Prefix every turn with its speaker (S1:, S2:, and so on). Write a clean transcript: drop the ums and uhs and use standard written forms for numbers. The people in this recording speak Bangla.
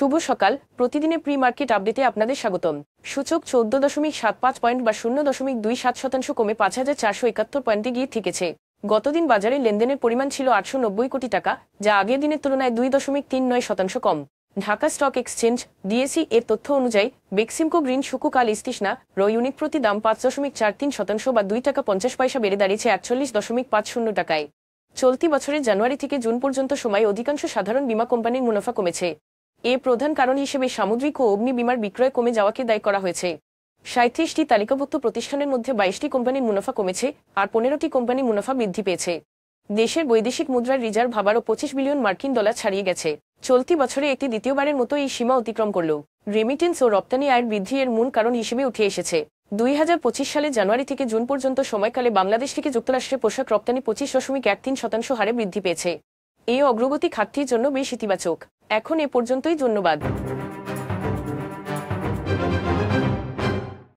S1: শুভ সকাল। প্রতিদিনের প্রি মার্কেট আপডেটে আপনাদের স্বাগতম। সূচক 14.75 পয়েন্ট বা 0.27% কমে 5,471 পয়েন্টে গিয়ে ঠেকেছে। গতদিন বাজারে লেনদেনের পরিমাণ ছিল 890 কোটি টাকা, যা আগের দিনের তুলনায় 2.39% কম। ঢাকা স্টক এক্সচেঞ্জ ডিএসই এর তথ্য অনুযায়ী বেক্সিমকো গ্রিন শুকুক আল ইস্তিসনা ইউনিট প্রতি দাম 5.43% বা 2 টাকা 50 পয়সা বেড়ে দাঁড়িয়েছে 48.50 টাকায়। চলতি বছরের জানুয়ারি থেকে জুন পর্যন্ত সময় অধিকাংশ সাধারণ বীমা কোম্পানির মুনাফা কমেছে। এর প্রধান কারণ হিসেবে সামুদ্রিক ও অগ্নি বীমার বিক্রয় কমে যাওয়াকে দায়ী করা হয়েছে। 37টি তালিকাভুক্ত প্রতিষ্ঠানের মধ্যে 22টি কোম্পানির মুনাফা কমেছে আর 15টি কোম্পানির মুনাফা বৃদ্ধি পেয়েছে। দেশের বৈদেশিক মুদ্রার রিজার্ভ আবারও 25 বিলিয়ন মার্কিন ডলার ছাড়িয়ে গেছে। চলতি বছরে একটি দ্বিতীয়বারের মতো এই সীমা অতিক্রম করল। রেমিটেন্স ও রপ্তানি আয়ের বৃদ্ধি এর মূল কারণ হিসেবে উঠে এসেছে। 2025 সালের জানুয়ারি থেকে জুন পর্যন্ত সময়কালে বাংলাদেশ থেকে যুক্তরাষ্ট্রে পোশাক রপ্তানি 25.13% হারে বৃদ্ধি পেয়েছে। এই অগ্রগতি খাতটির জন্য বেশ ইতিবাচক। এখন এ পর্যন্তই, ধন্যবাদ।